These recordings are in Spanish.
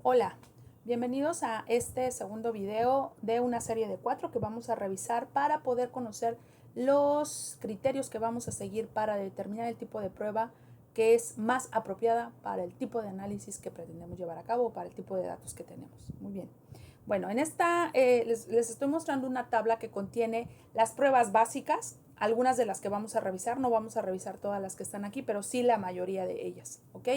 Hola, bienvenidos a este segundo video de una serie de 4 que vamos a revisar para poder conocer los criterios que vamos a seguir para determinar el tipo de prueba que es más apropiada para el tipo de análisis que pretendemos llevar a cabo o para el tipo de datos que tenemos. Muy bien. Bueno, en esta les estoy mostrando una tabla que contiene las pruebas básicas, algunas de las que vamos a revisar, no vamos a revisar todas las que están aquí, pero sí la mayoría de ellas, ¿ok?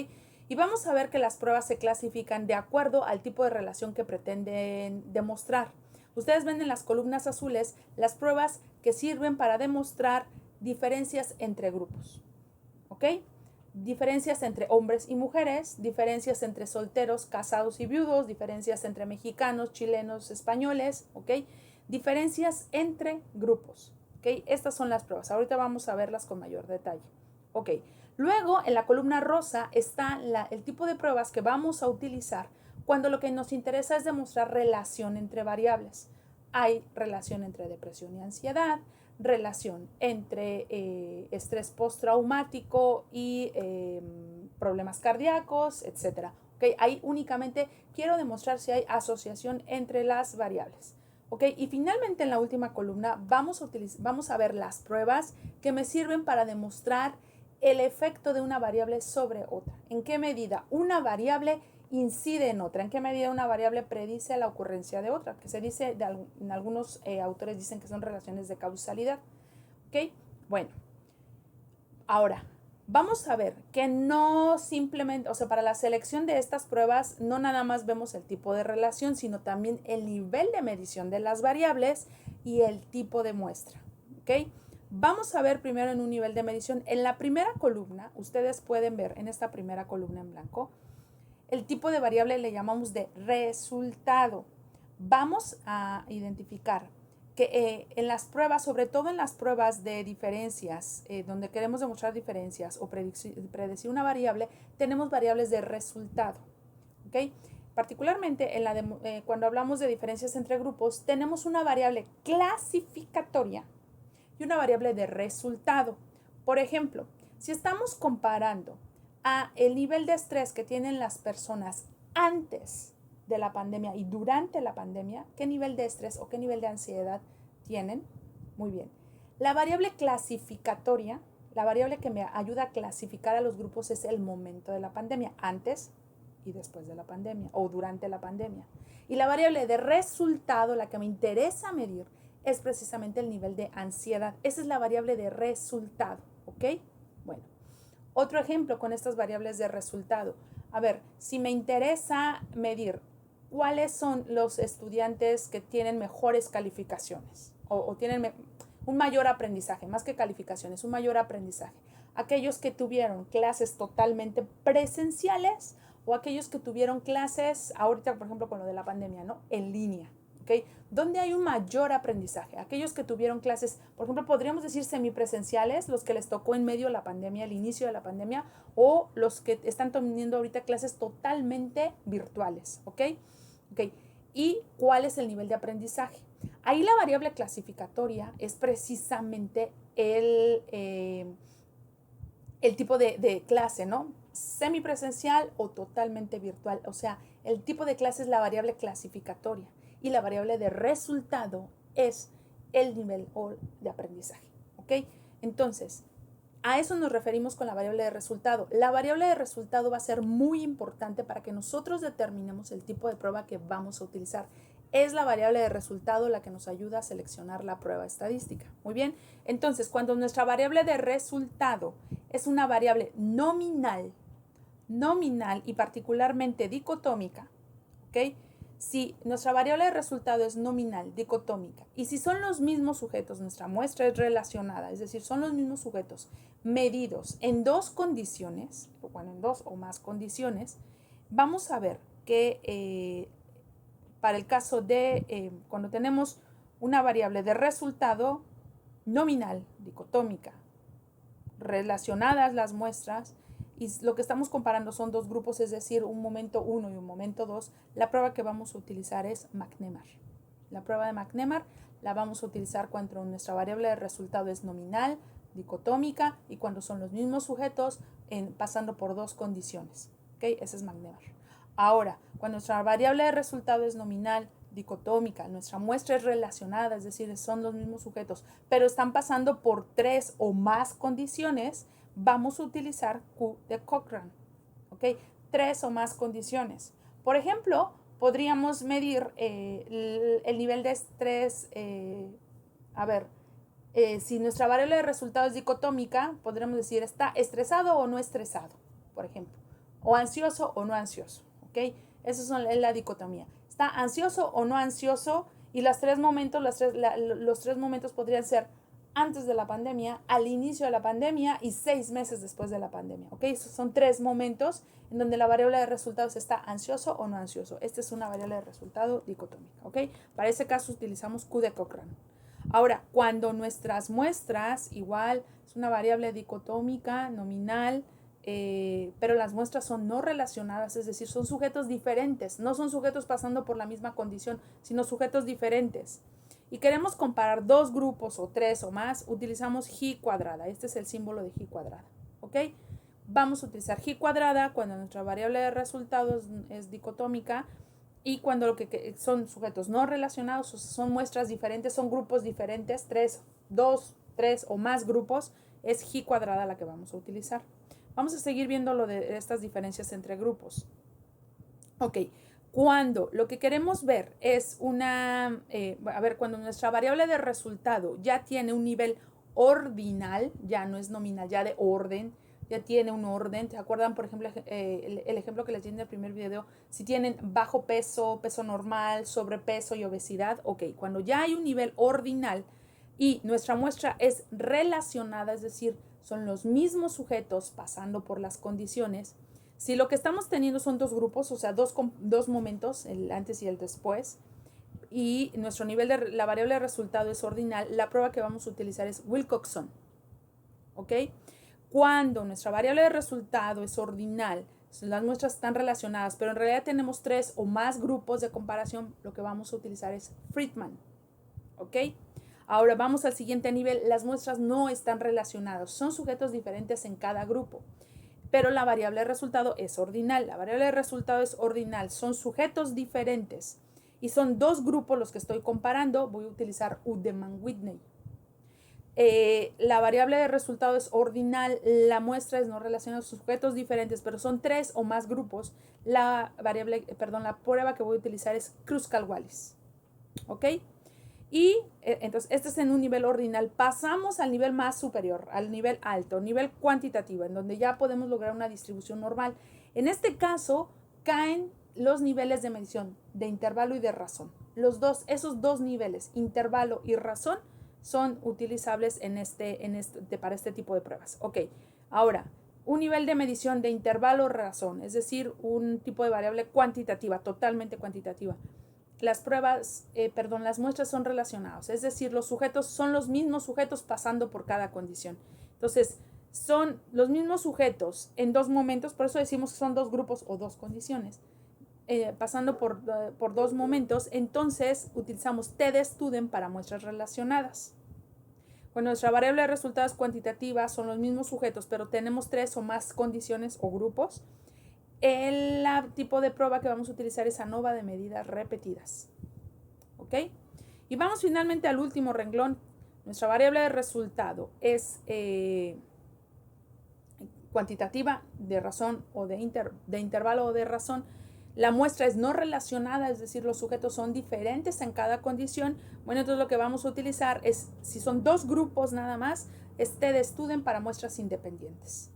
Y vamos a ver que las pruebas se clasifican de acuerdo al tipo de relación que pretenden demostrar. Ustedes ven en las columnas azules las pruebas que sirven para demostrar diferencias entre grupos, ¿ok? Diferencias entre hombres y mujeres, diferencias entre solteros, casados y viudos, diferencias entre mexicanos, chilenos, españoles, ¿ok? Diferencias entre grupos, ¿ok? Estas son las pruebas. Ahorita vamos a verlas con mayor detalle, ¿ok? Luego, en la columna rosa está el tipo de pruebas que vamos a utilizar cuando lo que nos interesa es demostrar relación entre variables. Hay relación entre depresión y ansiedad, relación entre estrés postraumático y problemas cardíacos, etc. ¿Okay? Ahí únicamente quiero demostrar si hay asociación entre las variables. ¿Okay? Y finalmente en la última columna vamos a ver las pruebas que me sirven para demostrar el efecto de una variable sobre otra. ¿En qué medida una variable incide en otra? ¿En qué medida una variable predice la ocurrencia de otra? Que se dice, en algunos autores dicen que son relaciones de causalidad. ¿Ok? Bueno, ahora vamos a ver que no simplemente, o sea, para la selección de estas pruebas no nada más vemos el tipo de relación, sino también el nivel de medición de las variables y el tipo de muestra. ¿Ok? Vamos a ver primero en un nivel de medición. En la primera columna, ustedes pueden ver en esta primera columna en blanco, el tipo de variable le llamamos de resultado. Vamos a identificar que en las pruebas, sobre todo en las pruebas de diferencias, donde queremos demostrar diferencias o predecir una variable, tenemos variables de resultado. ¿Ok? Particularmente cuando hablamos de diferencias entre grupos, tenemos una variable clasificatoria y una variable de resultado. Por ejemplo, si estamos comparando a el nivel de estrés que tienen las personas antes de la pandemia y durante la pandemia, ¿qué nivel de estrés o qué nivel de ansiedad tienen? Muy bien. La variable clasificatoria, la variable que me ayuda a clasificar a los grupos es el momento de la pandemia, antes y después de la pandemia o durante la pandemia. Y la variable de resultado, la que me interesa medir, es precisamente el nivel de ansiedad. Esa es la variable de resultado, ¿ok? Bueno, otro ejemplo con estas variables de resultado. A ver, si me interesa medir cuáles son los estudiantes que tienen mejores calificaciones o tienen un mayor aprendizaje, más que calificaciones, un mayor aprendizaje. Aquellos que tuvieron clases totalmente presenciales o aquellos que tuvieron clases, ahorita por ejemplo con lo de la pandemia, ¿no? En línea. ¿Okay? ¿Dónde hay un mayor aprendizaje? Aquellos que tuvieron clases, por ejemplo, podríamos decir semipresenciales, los que les tocó en medio de la pandemia, al inicio de la pandemia, o los que están teniendo ahorita clases totalmente virtuales, ¿ok? ¿Ok? ¿Y cuál es el nivel de aprendizaje? Ahí la variable clasificatoria es precisamente el tipo de clase, ¿no? Semipresencial o totalmente virtual. O sea, el tipo de clase es la variable clasificatoria y la variable de resultado es el nivel de aprendizaje, ¿ok? Entonces, a eso nos referimos con la variable de resultado. La variable de resultado va a ser muy importante para que nosotros determinemos el tipo de prueba que vamos a utilizar. Es la variable de resultado la que nos ayuda a seleccionar la prueba estadística. Muy bien, entonces cuando nuestra variable de resultado es una variable nominal y particularmente dicotómica, ¿ok? Si nuestra variable de resultado es nominal, dicotómica, y si son los mismos sujetos, nuestra muestra es relacionada, es decir, son los mismos sujetos medidos en dos condiciones, bueno, en dos o más condiciones, vamos a ver que para el caso de cuando tenemos una variable de resultado nominal, dicotómica, relacionadas las muestras, y lo que estamos comparando son dos grupos, es decir, un momento 1 y un momento 2, la prueba que vamos a utilizar es McNemar. La prueba de McNemar la vamos a utilizar cuando nuestra variable de resultado es nominal, dicotómica y cuando son los mismos sujetos pasando por dos condiciones. ¿Okay? Ese es McNemar. Ahora, Cuando nuestra variable de resultado es nominal, dicotómica, nuestra muestra es relacionada, es decir, son los mismos sujetos, pero están pasando por 3 o más condiciones, vamos a utilizar Q de Cochrane, ¿ok? 3 o más condiciones. Por ejemplo, podríamos medir el nivel de estrés, si nuestra variable de resultado es dicotómica, podríamos decir, ¿está estresado o no estresado? Por ejemplo, o ansioso o no ansioso, ¿ok? Esa es la dicotomía. ¿Está ansioso o no ansioso? Y los tres momentos podrían ser antes de la pandemia, al inicio de la pandemia y 6 meses después de la pandemia, ¿ok? Esos son 3 momentos en donde la variable de resultados está ansioso o no ansioso. Esta es una variable de resultado dicotómica, ¿ok? Para ese caso utilizamos Q de Cochrane. Ahora, cuando nuestras muestras, igual, es una variable dicotómica, nominal, pero las muestras son no relacionadas, es decir, son sujetos diferentes, no son sujetos pasando por la misma condición, sino sujetos diferentes. Y queremos comparar 2 grupos o 3 o más, utilizamos G cuadrada. Este es el símbolo de G cuadrada, ¿ok? Vamos a utilizar G cuadrada cuando nuestra variable de resultados es dicotómica y cuando lo que son sujetos no relacionados, o sea, son muestras diferentes, son grupos diferentes, 2, 3 o más grupos, es G cuadrada la que vamos a utilizar. Vamos a seguir viendo lo de estas diferencias entre grupos. Ok, cuando lo que queremos ver es cuando nuestra variable de resultado ya tiene un nivel ordinal, ya no es nominal, ya de orden, ya tiene un orden. ¿Se acuerdan, por ejemplo, el ejemplo que les di en el primer video? Si tienen bajo peso, peso normal, sobrepeso y obesidad, ok, cuando ya hay un nivel ordinal y nuestra muestra es relacionada, es decir, son los mismos sujetos pasando por las condiciones. Si lo que estamos teniendo son 2 grupos, o sea, dos momentos, el antes y el después, y nuestro nivel de la variable de resultado es ordinal, la prueba que vamos a utilizar es Wilcoxon, ¿ok? Cuando nuestra variable de resultado es ordinal, las muestras están relacionadas, pero en realidad tenemos 3 o más grupos de comparación, lo que vamos a utilizar es Friedman, ¿ok? Ahora vamos al siguiente nivel, las muestras no están relacionadas, son sujetos diferentes en cada grupo, pero la variable de resultado es ordinal. La variable de resultado es ordinal, son sujetos diferentes y son 2 grupos los que estoy comparando. Voy a utilizar Udemann-Whitney. La variable de resultado es ordinal, la muestra es no relacionada, sujetos diferentes, pero son 3 o más grupos. La prueba que voy a utilizar es Kruskal-Wallis, ¿ok? Y entonces este es en un nivel ordinal. Pasamos al nivel más superior, al nivel alto, nivel cuantitativo, en donde ya podemos lograr una distribución normal. En este caso caen los niveles de medición de intervalo y de razón. Esos dos niveles, intervalo y razón, son utilizables para este tipo de pruebas. Ok, ahora, un nivel de medición de intervalo razón, es decir, un tipo de variable cuantitativa, totalmente cuantitativa. Las muestras son relacionadas, es decir, los sujetos son los mismos sujetos pasando por cada condición. Entonces, son los mismos sujetos en 2 momentos, por eso decimos que son 2 grupos o 2 condiciones, pasando por 2 momentos. Entonces, utilizamos T de Student para muestras relacionadas. Cuando nuestra variable de resultados cuantitativa son los mismos sujetos, pero tenemos 3 o más condiciones o grupos, el tipo de prueba que vamos a utilizar es ANOVA de medidas repetidas, ¿ok? Y vamos finalmente al último renglón. Nuestra variable de resultado es cuantitativa, de razón o de intervalo o de razón. La muestra es no relacionada, es decir, los sujetos son diferentes en cada condición. Bueno, entonces lo que vamos a utilizar es, si son 2 grupos nada más, es T de Student para muestras independientes.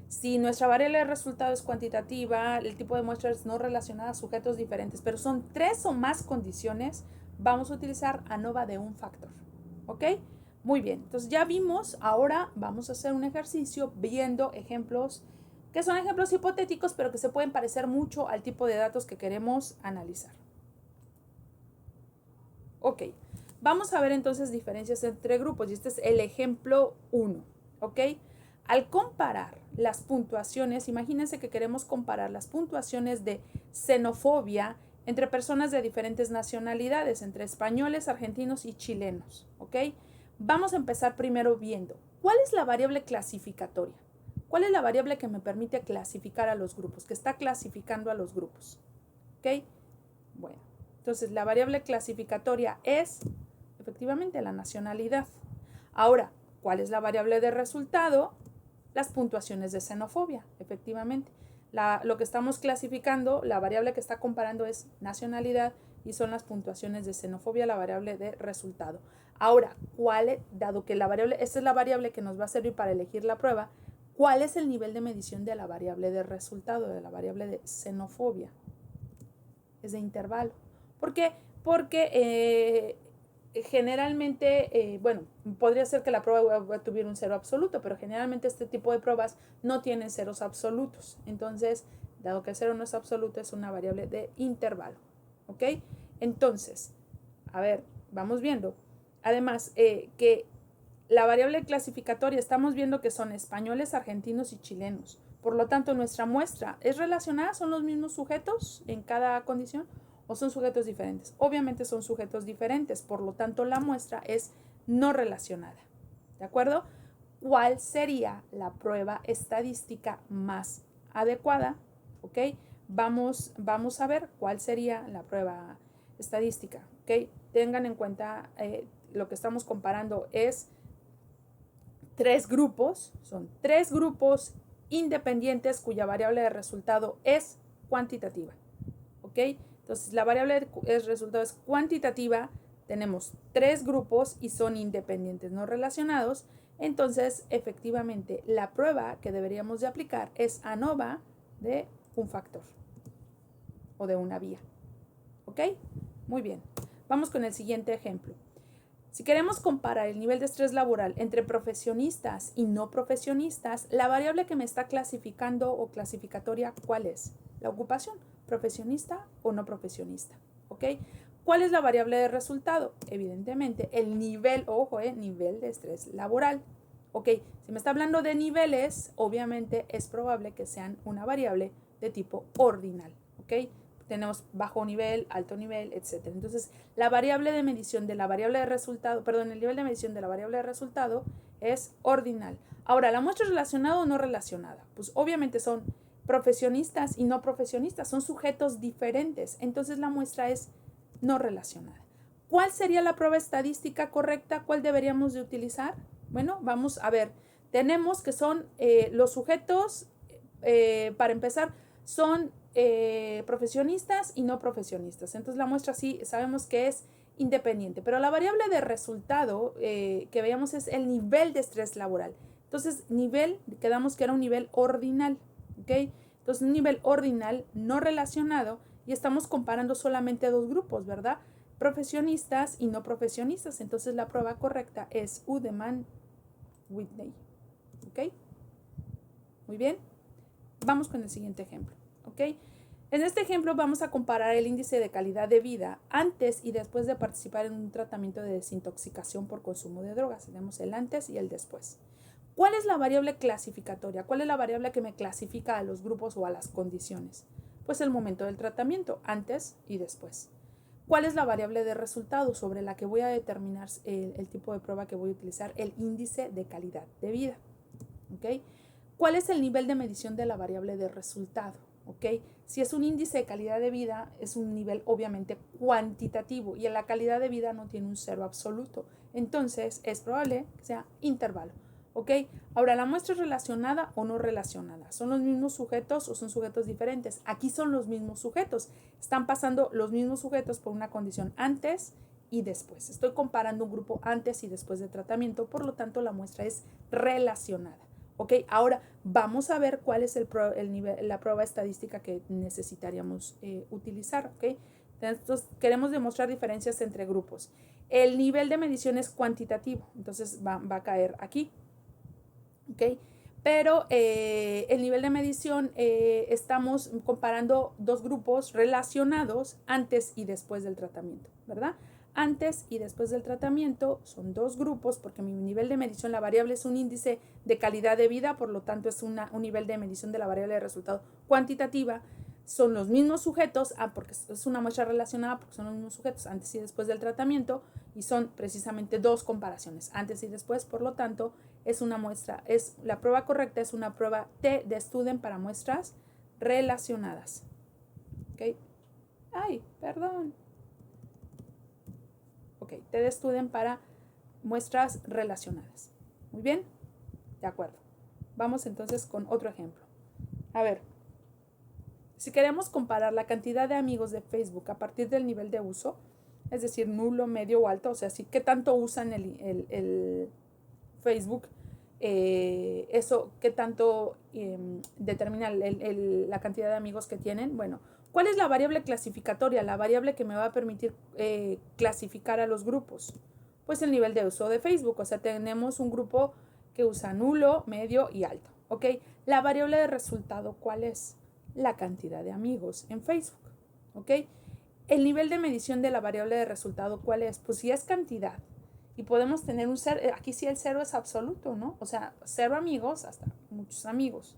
Si nuestra variable de resultado es cuantitativa, el tipo de muestra es no relacionada, sujetos diferentes, pero son 3 o más condiciones, vamos a utilizar ANOVA de un factor, ¿ok? Muy bien, entonces ya vimos, ahora vamos a hacer un ejercicio viendo ejemplos, que son ejemplos hipotéticos, pero que se pueden parecer mucho al tipo de datos que queremos analizar. Ok, vamos a ver entonces diferencias entre grupos, y este es el ejemplo 1, ¿ok? Al comparar las puntuaciones, imagínense que queremos comparar las puntuaciones de xenofobia entre personas de diferentes nacionalidades, entre españoles, argentinos y chilenos, ¿ok? Vamos a empezar primero viendo, ¿cuál es la variable clasificatoria? ¿Cuál es la variable que me permite clasificar a los grupos, que está clasificando a los grupos? ¿ok? Bueno, entonces la variable clasificatoria es efectivamente la nacionalidad. Ahora, ¿cuál es la variable de resultado? Las puntuaciones de xenofobia, efectivamente. Lo que estamos clasificando, la variable que está comparando es nacionalidad y son las puntuaciones de xenofobia, la variable de resultado. Ahora, dado que esta es la variable que nos va a servir para elegir la prueba, ¿cuál es el nivel de medición de la variable de resultado, de la variable de xenofobia? Es de intervalo. ¿Por qué? Porque generalmente, bueno, podría ser que la prueba tuviera un cero absoluto, pero generalmente este tipo de pruebas no tienen ceros absolutos. Entonces, dado que el cero no es absoluto, es una variable de intervalo. ¿Ok? Entonces, a ver, vamos viendo. Además, que la variable clasificatoria, estamos viendo que son españoles, argentinos y chilenos. Por lo tanto, nuestra muestra es relacionada, son los mismos sujetos en cada condición o son sujetos diferentes. Obviamente son sujetos diferentes, por lo tanto la muestra es no relacionada. ¿De acuerdo? ¿Cuál sería la prueba estadística más adecuada? ¿Ok? Vamos a ver cuál sería la prueba estadística. ¿Ok? Tengan en cuenta, lo que estamos comparando es son tres grupos independientes cuya variable de resultado es cuantitativa. ¿Ok? Entonces, la variable de resultado es cuantitativa, tenemos tres grupos y son independientes no relacionados. Entonces, efectivamente, la prueba que deberíamos de aplicar es ANOVA de un factor o de una vía. ¿Ok? Muy bien. Vamos con el siguiente ejemplo. Si queremos comparar el nivel de estrés laboral entre profesionistas y no profesionistas, la variable que me está clasificando o clasificatoria, ¿cuál es? La ocupación, profesionista o no profesionista. ¿Ok? ¿Cuál es la variable de resultado? Evidentemente, el nivel, ojo, nivel de estrés laboral. ¿Ok? Si me está hablando de niveles, obviamente es probable que sean una variable de tipo ordinal. ¿Ok? Tenemos bajo nivel, alto nivel, etc. Entonces, la variable de medición de la variable de resultado, el nivel de medición de la variable de resultado es ordinal. Ahora, ¿la muestra relacionada o no relacionada? Pues obviamente son profesionistas y no profesionistas, son sujetos diferentes. Entonces, la muestra es no relacionada. ¿Cuál sería la prueba estadística correcta? ¿Cuál deberíamos de utilizar? Bueno, vamos a ver. Tenemos que son los sujetos, para empezar, son profesionistas y no profesionistas. Entonces la muestra sí sabemos que es independiente, pero la variable de resultado que veíamos es el nivel de estrés laboral. Entonces quedamos que era un nivel ordinal, ¿ok? Entonces un nivel ordinal no relacionado y estamos comparando solamente dos grupos, ¿verdad? Profesionistas y no profesionistas. Entonces la prueba correcta es Udeman-Whitney, ¿ok? Muy bien. Vamos con el siguiente ejemplo. ¿Ok? En este ejemplo vamos a comparar el índice de calidad de vida antes y después de participar en un tratamiento de desintoxicación por consumo de drogas. Tenemos el antes y el después. ¿Cuál es la variable clasificatoria? ¿Cuál es la variable que me clasifica a los grupos o a las condiciones? Pues el momento del tratamiento, antes y después. ¿Cuál es la variable de resultado sobre la que voy a determinar el tipo de prueba que voy a utilizar? El índice de calidad de vida. ¿Ok? ¿Cuál es el nivel de medición de la variable de resultado? ¿Ok? Si es un índice de calidad de vida, es un nivel obviamente cuantitativo y en la calidad de vida no tiene un cero absoluto. Entonces, es probable que sea intervalo. ¿Ok? Ahora, ¿la muestra es relacionada o no relacionada? ¿Son los mismos sujetos o son sujetos diferentes? Aquí son los mismos sujetos. Están pasando los mismos sujetos por una condición antes y después. Estoy comparando un grupo antes y después de tratamiento, por lo tanto, la muestra es relacionada. ¿Ok? Ahora vamos a ver cuál es la prueba estadística que necesitaríamos utilizar. ¿Ok? Entonces, queremos demostrar diferencias entre grupos. El nivel de medición es cuantitativo, entonces va a caer aquí. ¿Ok? Pero el nivel de medición, estamos comparando dos grupos relacionados antes y después del tratamiento, ¿verdad? Antes y después del tratamiento son dos grupos porque mi nivel de medición, la variable es un índice de calidad de vida, por lo tanto es un nivel de medición de la variable de resultado cuantitativa. Son los mismos sujetos, porque es una muestra relacionada porque son los mismos sujetos antes y después del tratamiento y son precisamente dos comparaciones, antes y después, por lo tanto es una muestra, la prueba correcta es una prueba T de Student para muestras relacionadas. ¿Ok? Ay, perdón. Ok, TDStudent para muestras relacionadas. Muy bien, de acuerdo. Vamos entonces con otro ejemplo. A ver, si queremos comparar la cantidad de amigos de Facebook a partir del nivel de uso, es decir, nulo, medio o alto, o sea, si qué tanto usan el Facebook, eso qué tanto determina la cantidad de amigos que tienen. Bueno, ¿cuál es la variable clasificatoria? La variable que me va a permitir clasificar a los grupos. Pues el nivel de uso de Facebook, o sea, tenemos un grupo que usa nulo, medio y alto, ¿ok? La variable de resultado, ¿cuál es? La cantidad de amigos en Facebook, ¿ok? El nivel de medición de la variable de resultado, ¿cuál es? Pues si es cantidad y podemos tener un cero, aquí sí el cero es absoluto, ¿no? O sea, 0 amigos hasta muchos amigos.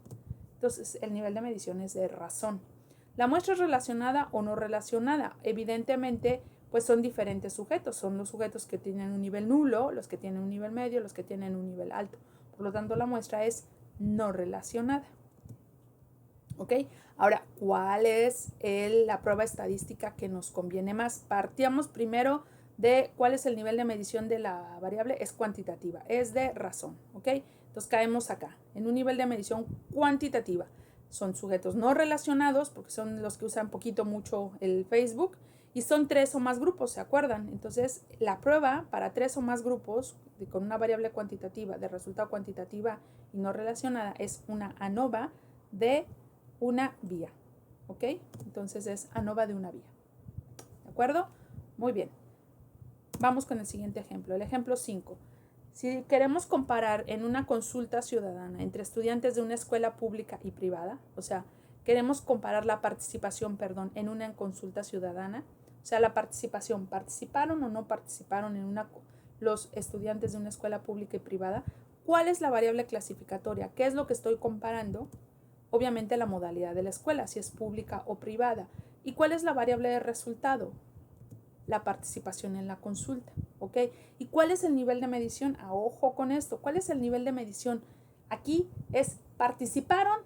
Entonces, el nivel de medición es de razón. La muestra es relacionada o no relacionada. Evidentemente, pues son diferentes sujetos. Son los sujetos que tienen un nivel nulo, los que tienen un nivel medio, los que tienen un nivel alto. Por lo tanto, la muestra es no relacionada. ¿Ok? Ahora, ¿cuál es la prueba estadística que nos conviene más? Partíamos primero de cuál es el nivel de medición de la variable. Es cuantitativa, es de razón. ¿Ok? Entonces caemos acá, en un nivel de medición cuantitativa. Son sujetos no relacionados, porque son los que usan poquito, mucho el Facebook, y son 3 o más grupos, ¿se acuerdan? Entonces, la prueba para 3 o más grupos con una variable cuantitativa, de resultado cuantitativa y no relacionada, es una ANOVA de una vía, ¿ok? Entonces es ANOVA de una vía, ¿de acuerdo? Muy bien. Vamos con el siguiente ejemplo, el ejemplo 5. Si queremos comparar en una consulta ciudadana entre estudiantes de una escuela pública y privada, o sea, queremos comparar la participación, en una consulta ciudadana, o sea, la participación, ¿participaron o no participaron los estudiantes de una escuela pública y privada? ¿Cuál es la variable clasificatoria? ¿Qué es lo que estoy comparando? Obviamente la modalidad de la escuela, si es pública o privada. ¿Y cuál es la variable de resultado? La participación en la consulta, ¿ok? ¿Y cuál es el nivel de medición? Ojo con esto, ¿cuál es el nivel de medición? Aquí es ¿participaron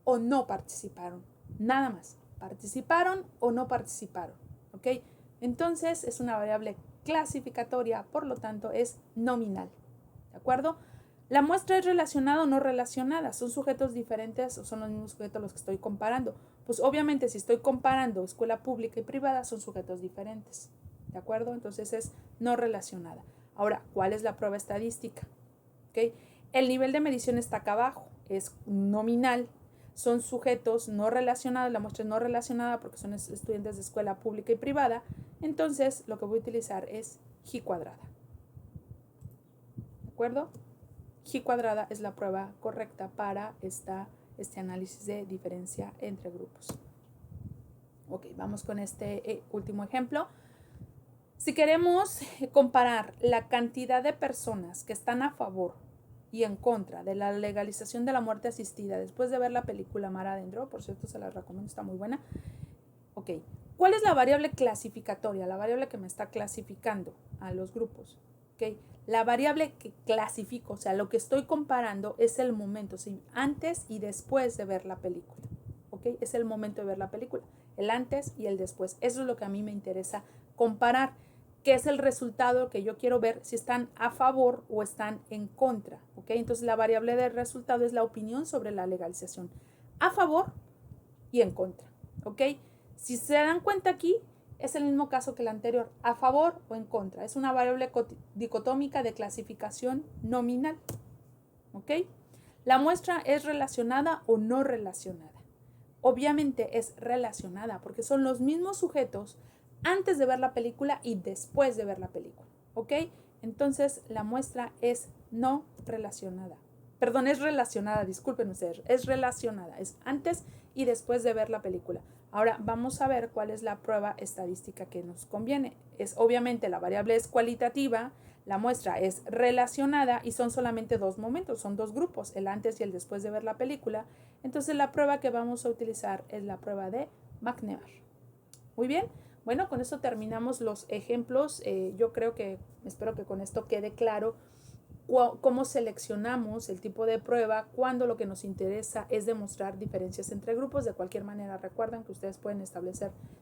o no participaron? Nada más, ¿participaron o no participaron? ¿Ok? Entonces es una variable clasificatoria, por lo tanto es nominal, ¿de acuerdo? La muestra es relacionada o no relacionada, son sujetos diferentes o son los mismos sujetos los que estoy comparando. Pues obviamente si estoy comparando escuela pública y privada son sujetos diferentes, ¿de acuerdo? Entonces es no relacionada. Ahora, ¿cuál es la prueba estadística? ¿Okay? El nivel de medición está acá abajo, es nominal, son sujetos no relacionados, la muestra es no relacionada porque son estudiantes de escuela pública y privada, entonces lo que voy a utilizar es G cuadrada, ¿de acuerdo? G cuadrada es la prueba correcta para este análisis de diferencia entre grupos. Ok, vamos con este último ejemplo. Si queremos comparar la cantidad de personas que están a favor y en contra de la legalización de la muerte asistida después de ver la película Mar Adentro, por cierto se la recomiendo, está muy buena. Ok, ¿cuál es la variable clasificatoria? La variable que me está clasificando a los grupos. Ok, la variable que clasifico, o sea, lo que estoy comparando es el momento, ¿sí? Antes y después de ver la película. Ok, es el momento de ver la película, el antes y el después. Eso es lo que a mí me interesa comparar, qué es el resultado que yo quiero ver, si están a favor o están en contra. Ok, entonces la variable de resultado es la opinión sobre la legalización, a favor y en contra. Ok, si se dan cuenta aquí, es el mismo caso que el anterior, a favor o en contra. Es una variable dicotómica de clasificación nominal. ¿Ok? La muestra es relacionada o no relacionada. Obviamente es relacionada porque son los mismos sujetos antes de ver la película y después de ver la película. ¿Ok? Entonces la muestra es no relacionada. Perdón, es relacionada, disculpen ustedes, es relacionada, es antes y después de ver la película. Ahora vamos a ver cuál es la prueba estadística que nos conviene. Es obviamente la variable es cualitativa, la muestra es relacionada y son solamente dos momentos, son dos grupos, el antes y el después de ver la película. Entonces la prueba que vamos a utilizar es la prueba de McNemar. Muy bien, bueno, con esto terminamos los ejemplos. Yo espero que con esto quede claro cómo seleccionamos el tipo de prueba cuando lo que nos interesa es demostrar diferencias entre grupos. De cualquier manera, recuerden que ustedes pueden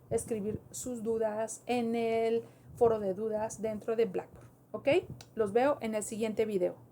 escribir sus dudas en el foro de dudas dentro de Blackboard. ¿Ok? Los veo en el siguiente video.